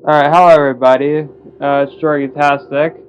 Alright, hello everybody. It's Jorgferatu,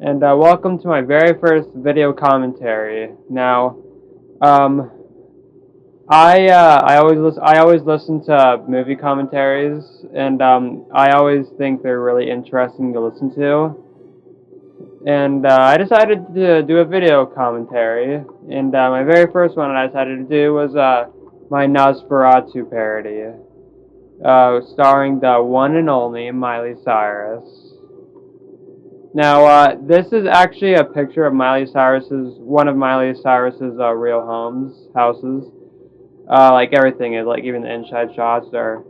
and welcome to my very first video commentary. Now, um, I always listen to movie commentaries, and I always think they're really interesting to listen to. And I decided to do a video commentary, and my very first one I decided to do was my Nosferatu parody, starring the one and only Miley Cyrus. Now, this is actually a picture of one of Miley Cyrus's real houses. Like everything is, like even the inside shots are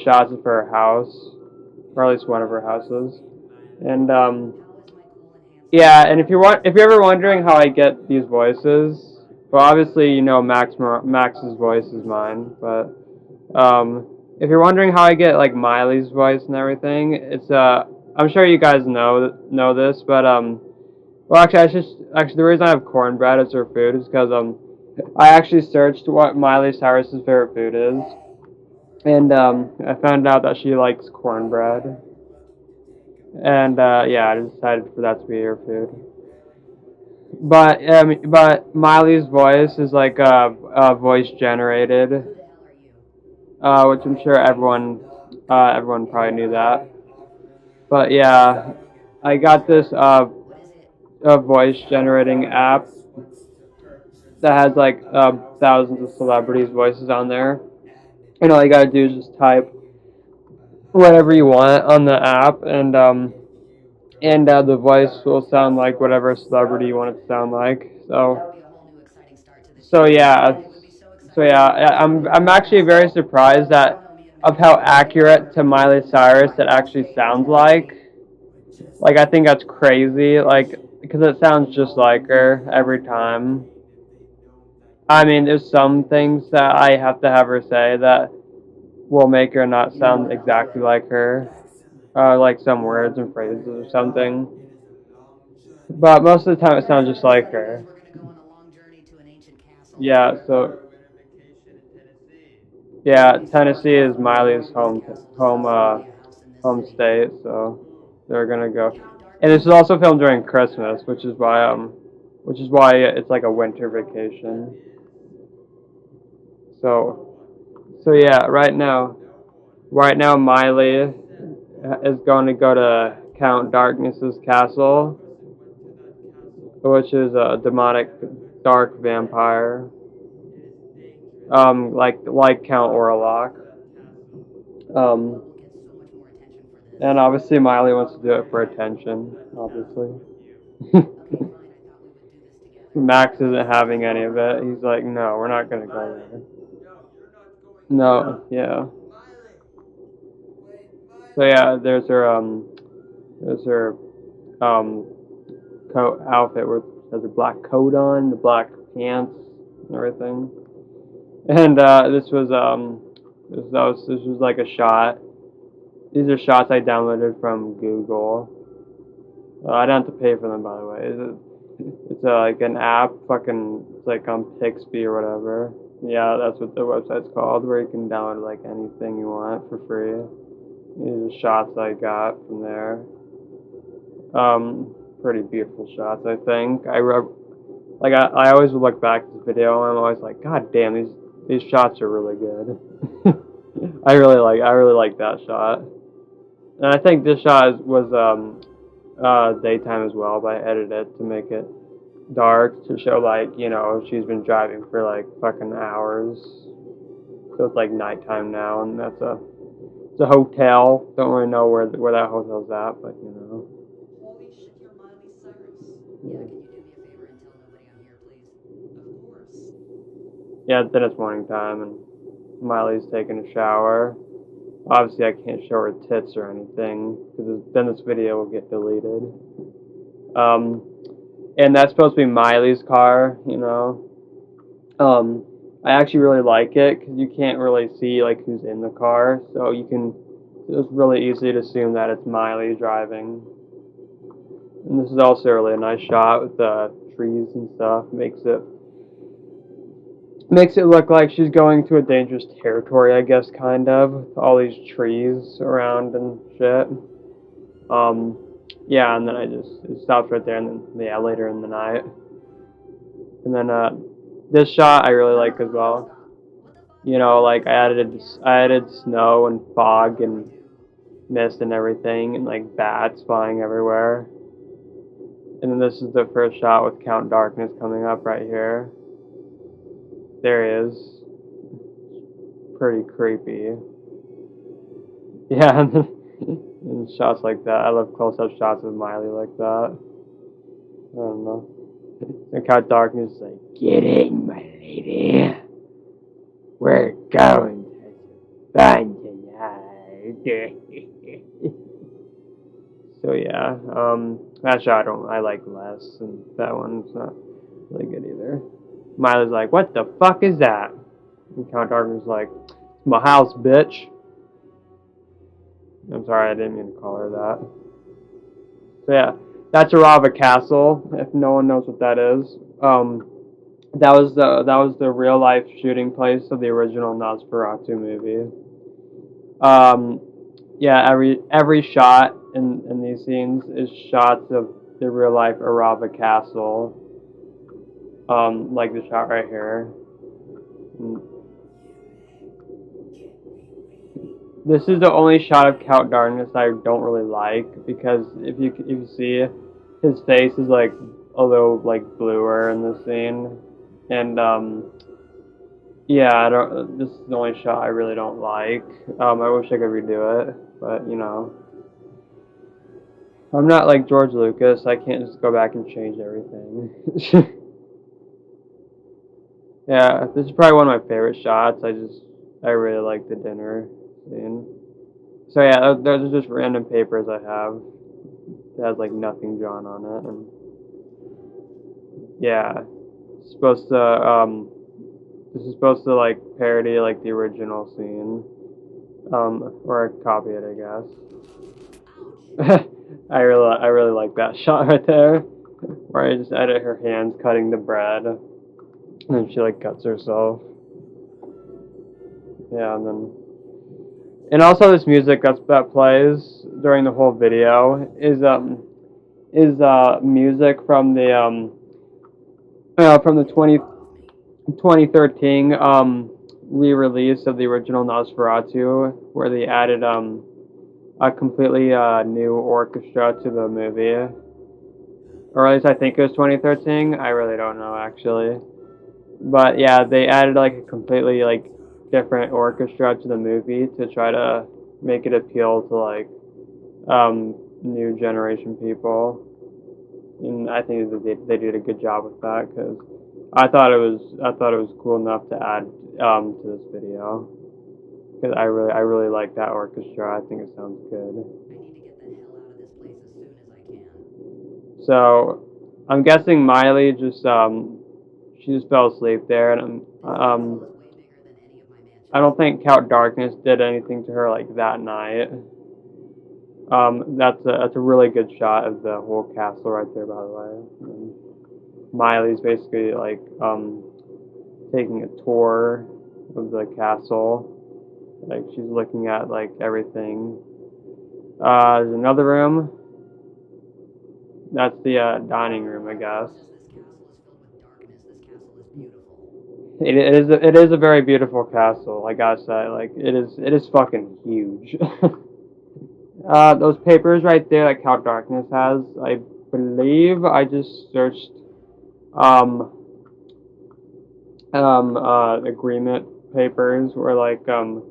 shots of her house, or at least one of her houses. And yeah, and if you're ever wondering how I get these voices, well, obviously you know Max's voice is mine, but if you're wondering how I get like Miley's voice and everything, it's I'm sure you guys know this, but well actually the reason I have cornbread as her food is because I actually searched what Miley Cyrus's favorite food is, and I found out that she likes cornbread, and yeah, I decided for that to be her food. But Miley's voice is like voice generated, which I'm sure everyone probably knew that. But yeah, I got this a voice generating app that has like thousands of celebrities' voices on there, and all you gotta do is just type whatever you want on the app, and the voice will sound like whatever celebrity you want it to sound like. So yeah, I'm actually very surprised of how accurate to Miley Cyrus it actually sounds like. Like I think that's crazy. Like because it sounds just like her every time. I mean, there's some things that I have to have her say that will make her not sound exactly like her, like some words and phrases or something. But most of the time, it sounds just like her. Yeah. So yeah, Tennessee is Miley's home state. So they're gonna go. And this is also filmed during Christmas, which is why it's like a winter vacation. So so yeah, right now Miley is going to go to Count Darkness's castle, which is a demonic dark vampire, like Count Orlok. Um, and obviously Miley wants to do it for attention, obviously. Max isn't having any of it. He's like, no, we're not gonna go there. No, yeah. So yeah, there's her um coat outfit where has a black coat on, the black pants, and everything. And this was like a shot. These are shots I downloaded from Google. I don't have to pay for them, by the way. It's like an app, it's like on Pixby or whatever. Yeah, that's what the website's called, where you can download like anything you want for free. These are shots I got from there. Pretty beautiful shots, I think. I always look back at this video and I'm always like, God damn, these shots are really good. I really like that shot. And I think this shot was daytime as well, but I edited it to make it dark to show like, you know, she's been driving for like fucking hours. So it's like nighttime now, and it's a hotel. Don't really know where that hotel's at, but you know. Holy shit, you're Miley Cyrus. Yeah, can you do me a favor and tell nobody I'm here, please? Of course. Yeah, then it's morning time, and Miley's taking a shower. Obviously, I can't show her tits or anything, because then this video will get deleted. And that's supposed to be Miley's car, you know. I actually really like it, because you can't really see, like, who's in the car, so it's really easy to assume that it's Miley driving. And this is also really a nice shot with the trees and stuff, Makes it look like she's going to a dangerous territory, I guess, kind of, with all these trees around and shit. Um, yeah, and then it stops right there, and then, yeah, later in the night. And then, this shot I really like as well. You know, like, I added snow and fog and mist and everything, and, like, bats flying everywhere. And then this is the first shot with Count Darkness coming up right here. There he is. Pretty creepy. Yeah, and shots like that. I love close-up shots of Miley like that. I don't know. And Count Darkness is like, get in, my lady. We're going to have fun tonight. So yeah, that shot I like less, and that one's not really good either. Miley's like, what the fuck is that? And Count Darkness is like, it's my house, bitch. I'm sorry, I didn't mean to call her that. So yeah, that's Arava Castle. If no one knows what that is, that was the real life shooting place of the original Nosferatu movie. Um, yeah, every shot in these scenes is shots of the real life Arava Castle. Like the shot right here. This is the only shot of Count Darkness I don't really like, because if you see, his face is like a little like bluer in the scene, and yeah, I don't. This is the only shot I really don't like. I wish I could redo it, but you know, I'm not like George Lucas. I can't just go back and change everything. Yeah, this is probably one of my favorite shots. I really like the dinner scene. So yeah, those are just random papers I have. It has like nothing drawn on it, and yeah, it's supposed to this is supposed to like parody like the original scene, or copy it, I guess. I really like that shot right there, where I just edit her hands cutting the bread, and then she like cuts herself. Yeah, and also this music that plays during the whole video is music from the 2013 re-release of the original Nosferatu, where they added a completely new orchestra to the movie, or at least I think it was 2013. I really don't know actually, but yeah, they added like a completely like different orchestra to the movie to try to make it appeal to like new generation people, and I think they did a good job with that, because I thought it was cool enough to add to this video, because I really like that orchestra. I think it sounds good. I need to get the hell out of this place as soon as I can. So I'm guessing Miley just she just fell asleep there, and Way bigger than any of my mansions. I don't think Count Darkness did anything to her like that night. That's a really good shot of the whole castle right there, by the way. And Miley's basically like taking a tour of the castle. Like she's looking at like everything. There's another room. That's the dining room, I guess. It is a very beautiful castle. I gotta say, like it is fucking huge. Those papers right there that Count Darkness has, I believe I just searched agreement papers, or like you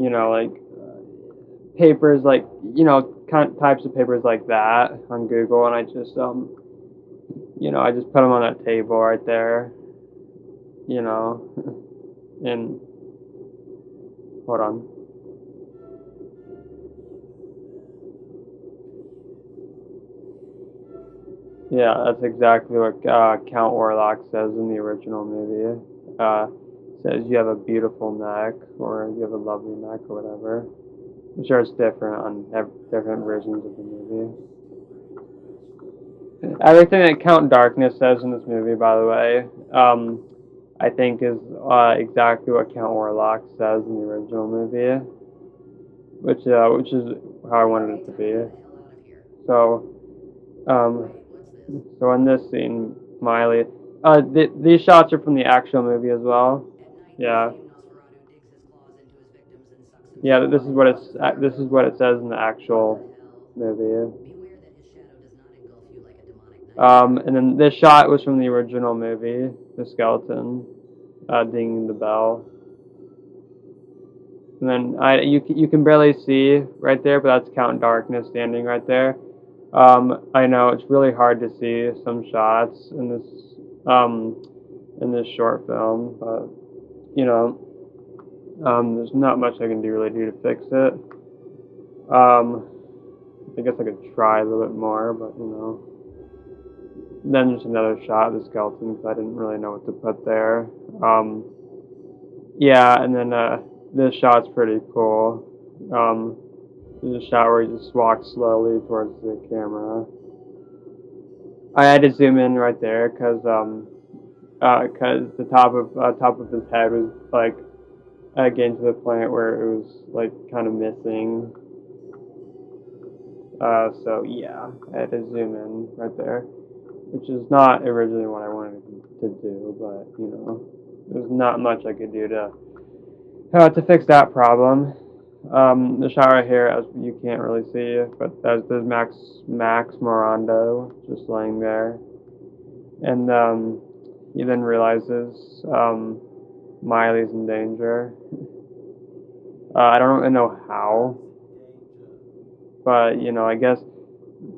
know, like papers like, you know, types of papers like that on Google, and I just you know, I just put them on that table right there, you know, and hold on. Yeah, that's exactly what Count Warlock says in the original movie. Says you have a beautiful neck, or you have a lovely neck, or whatever. I'm sure it's different on different versions of the movie. Everything that Count Darkness says in this movie, by the way, I think is exactly what Count Orlok says in the original movie, which is how I wanted it to be. Time to get the hell out of here. So, um, Wait, what's this? so in this scene, Miley, these shots are from the actual movie as well. At night, Yeah, the same Nosferatu digs his claws into his victims and sucks them. yeah. This is what it says in the actual movie. Beware that his shadow does not engulf you like a demonic nightmare. And then this shot was from the original movie, the skeleton, dinging the bell. And then you can barely see right there, but that's Count Darkness standing right there. I know it's really hard to see some shots in this short film, but you know, there's not much I can really do to fix it. I guess I could try a little bit more, but you know. Then there's another shot of the skeleton because I didn't really know what to put there. Yeah, and then this shot's pretty cool. There's a shot where he just walks slowly towards the camera. I had to zoom in right there because the top of his head was like getting to the point where it was like kind of missing. So yeah, I had to zoom in right there, which is not originally what I wanted to do, but you know, there's not much I could do to fix that problem. The shot right here, as you can't really see, but there's Max Morando just laying there, and he then realizes Miley's in danger. I don't really know how, but you know, I guess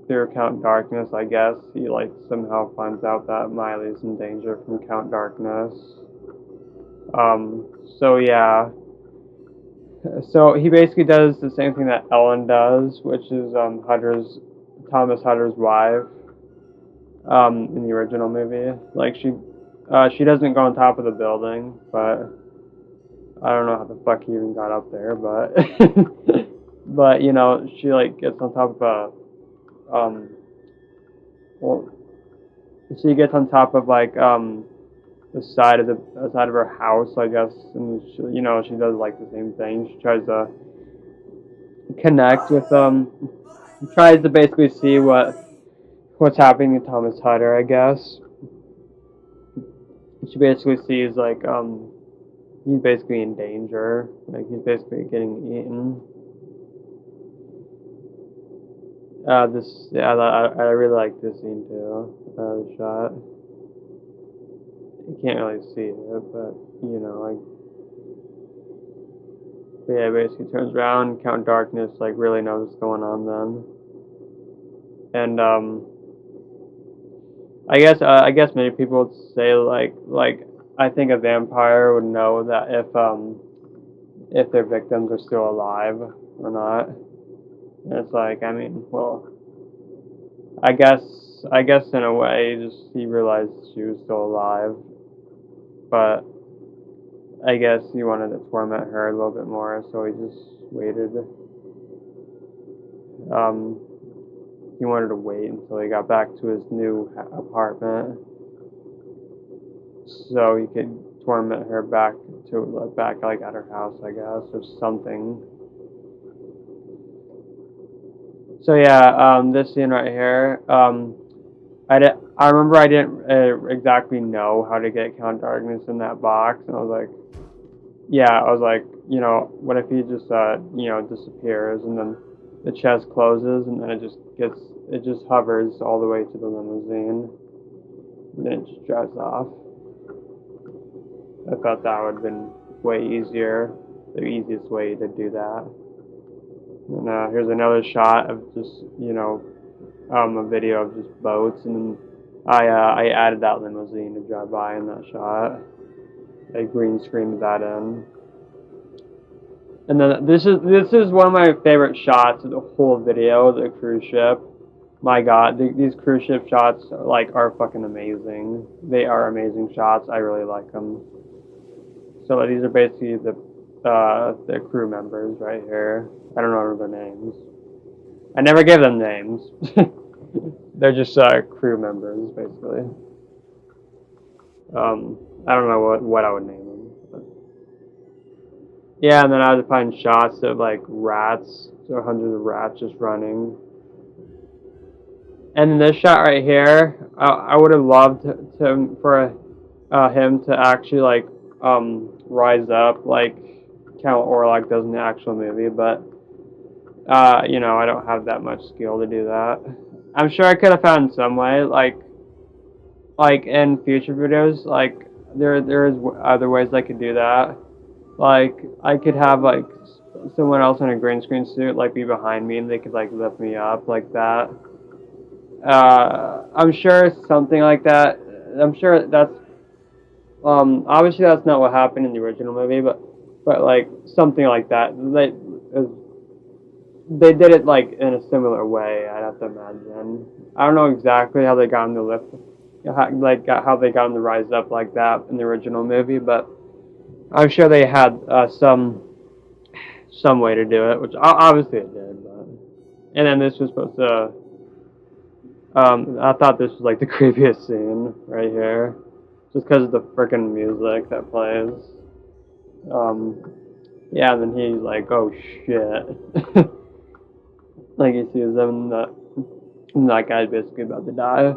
through Count Darkness, I guess he like somehow finds out that Miley's in danger from Count Darkness. So yeah. So he basically does the same thing that Ellen does, which is Thomas Hutter's wife, in the original movie. Like she doesn't go on top of the building, but I don't know how the fuck he even got up there, but but you know, she like gets on top of well, she gets on top of like the side of her house, I guess, and she, you know, she does like the same thing. She tries to connect with tries to basically see what's happening to Thomas Hutter, I guess. She basically sees like he's basically in danger, like he's basically getting eaten. I really like this scene too. The shot. You can't really see it, but you know, like, but yeah, basically turns around. Count Darkness like really knows what's going on then, and I guess many people would say like I think a vampire would know that if their victims are still alive or not. And it's like, I mean, well, I guess in a way, just he realized she was still alive, but I guess he wanted to torment her a little bit more, so he just waited. He wanted to wait until he got back to his new apartment, so he could torment her back like at her house, I guess, or something. So yeah, this scene right here, I remember I didn't exactly know how to get Count Darkness in that box, and I was like, you know, what if he just, you know, disappears, and then the chest closes, and then it just hovers all the way to the limousine, and then it just drives off. I thought that would have been way easier, the easiest way to do that. And here's another shot of just, you know, a video of just boats, and then I added that limousine to drive by in that shot. I green screened that in. And then this is one of my favorite shots of the whole video, the cruise ship. My God, these cruise ship shots are fucking amazing. They are amazing shots. I really like them. So these are basically the crew members right here. I don't know their names. I never give them names. They're just crew members, basically. I don't know what I would name him. But yeah, and then I would find shots of like rats, so hundreds of rats just running. And in this shot right here, I would have loved for him to actually like rise up like Count Orlok does in the actual movie, but you know, I don't have that much skill to do that. I'm sure I could have found some way, like in future videos, like there's other ways I could do that. Like I could have like someone else in a green screen suit like be behind me and they could like lift me up like that. I'm sure something like that. I'm sure that's obviously that's not what happened in the original movie, but like something like that. They did it like in a similar way. I'd have to imagine. I don't know exactly how they got him to lift, how they got him to rise up like that in the original movie, but I'm sure they had some way to do it, which obviously it did. But and then this was supposed to. I thought this was like the creepiest scene right here, just because of the freaking music that plays. Um, yeah, and then he's like, "Oh shit!" Like he sees them, and that guy's basically about to die.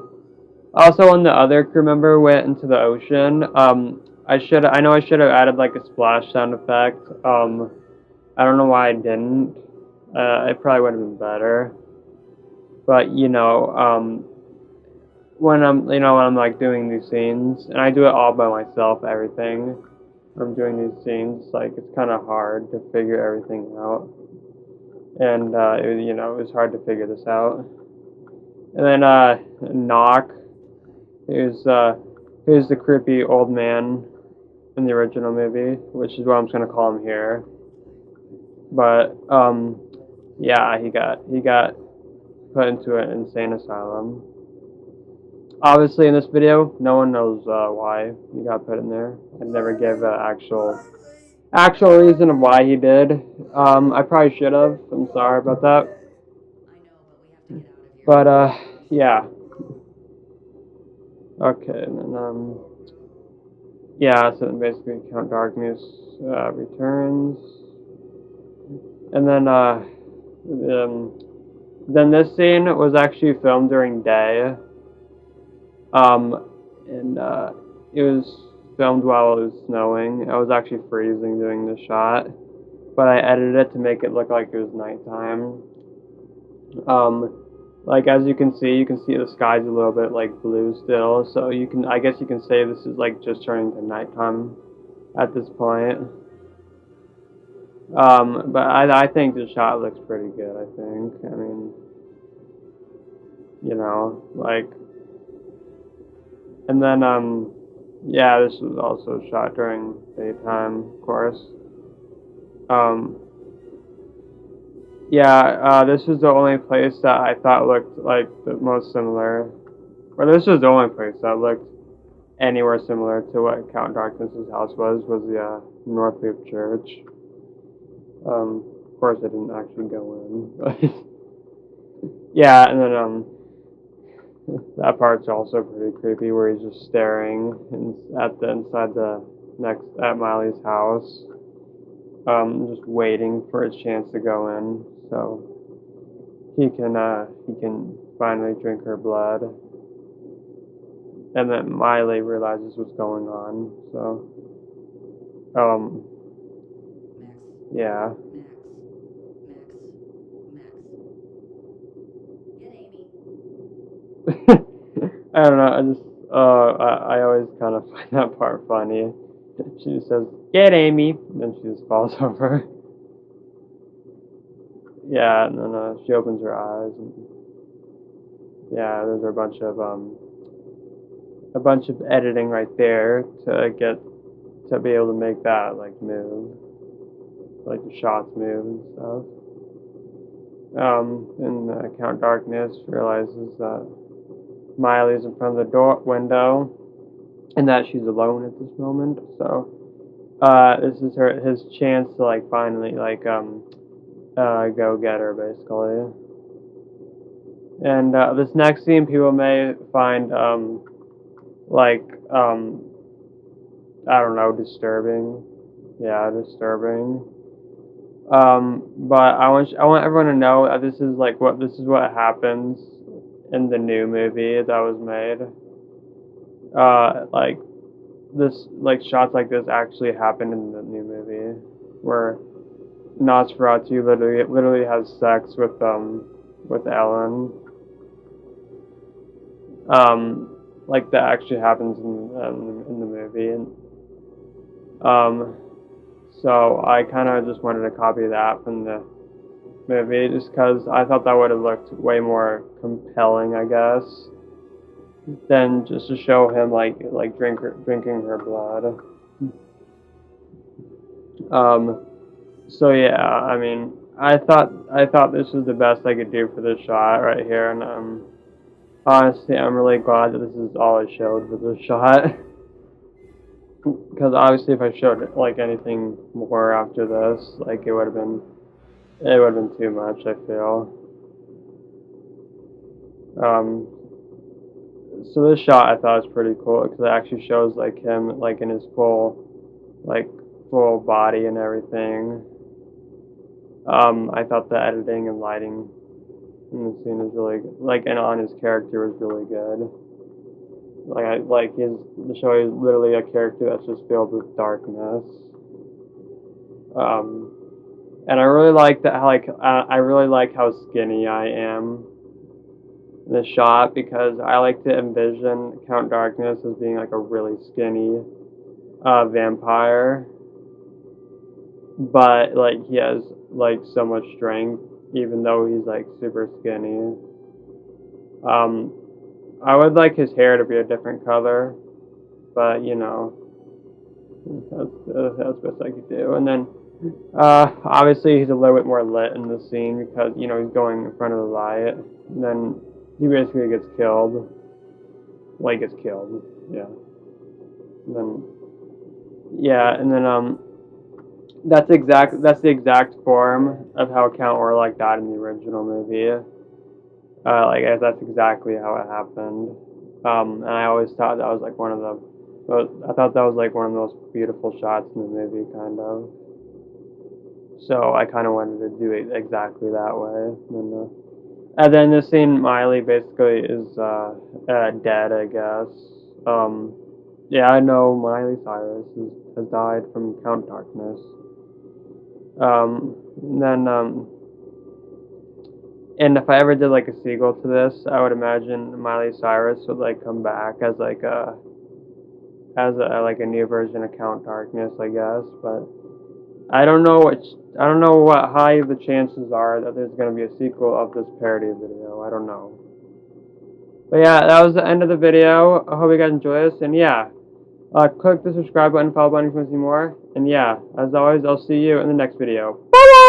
Also, when the other crew member went into the ocean, I know I should have added like a splash sound effect. I don't know why I didn't. It probably would have been better. But you know, when I'm like doing these scenes, and I do it all by myself, everything. I'm doing these scenes, like it's kind of hard to figure everything out, and it was hard to figure this out. And then Knock, who's the creepy old man in the original movie, which is what I'm just gonna call him here. But yeah, he got put into an insane asylum. Obviously, in this video, no one knows why he got put in there. I never gave an actual reason of why he did. I probably should have. I'm sorry about that. I know, but we have to get out of here. But yeah. Okay, and then yeah. So then basically, Count Darkness returns, and then this scene was actually filmed during day. And it was filmed while it was snowing. I was actually freezing doing the shot, but I edited it to make it look like it was nighttime. Like as you can see the sky's a little bit like blue still, so I guess you can say this is like just turning to nighttime at this point. But I think the shot looks pretty good. I think. I mean, like, and then yeah, this was also shot during daytime, of course. Um, yeah, this is the only place that I thought looked like the most similar. Or this was the only place that looked anywhere similar to what Count Darkness's house was the North Loop Church. Of course, I didn't actually go in, but yeah, and then that part's also pretty creepy, where he's just staring at the inside the next at Miley's house, just waiting for his chance to go in, so he can finally drink her blood. And then Miley realizes what's going on, so Max, yeah. Max, get Amy. I don't know. I just I always kind of find that part funny. She just says, "Get Amy," and then she just falls over. Yeah, and then she opens her eyes, and yeah, there's a bunch of editing right there to be able to make that like move, like the shots move and stuff. And Count Darkness realizes that Miley's in front of the window, and that she's alone at this moment. So this is his chance to like finally like go get her basically. And this next scene, people may find like I don't know, disturbing. Yeah, disturbing. But I want everyone to know that this is what happens in the new movie that was made. Like like shots like this actually happened in the new movie, where Nosferatu literally has sex with Ellen. Like that actually happens in the movie, and um, so I kind of just wanted to copy that from the movie, just because I thought that would have looked way more compelling, I guess, than just to show him drinking her blood. So yeah, I mean, I thought this was the best I could do for this shot right here, and honestly, I'm really glad that this is all I showed for this shot. Because obviously, if I showed like anything more after this, like it would have been too much. I feel. Um, so this shot I thought was pretty cool because it actually shows like him like in his like full body and everything. I thought the editing and lighting in the scene was really like, and on his character was really good. The show is literally a character that's just filled with darkness. Um, and I really like that. I really like how skinny I am in the shot because I like to envision Count Darkness as being like a really skinny vampire, but like he has like so much strength even though he's like super skinny. Um, I would like his hair to be a different color, but you know, that's best I could do. And then, obviously he's a little bit more lit in the scene because you know he's going in front of the light. And then he basically gets killed. Like gets killed. Yeah. And then that's the exact form of how Count Orlok died in the original movie. That's exactly how it happened. And I always thought that was like I thought that was like one of the most beautiful shots in the movie, kind of. So I kind of wanted to do it exactly that way. And then this scene, Miley basically is dead, I guess. Yeah, I know Miley Cyrus has died from Count Darkness. Um, then And if I ever did like a sequel to this, I would imagine Miley Cyrus would like come back as like a new version of Count Darkness, I guess. But I don't know what high the chances are that there's gonna be a sequel of this parody video. I don't know. But yeah, that was the end of the video. I hope you guys enjoy this, and yeah, click the subscribe button, follow button if you want to see more. And yeah, as always, I'll see you in the next video. Bye.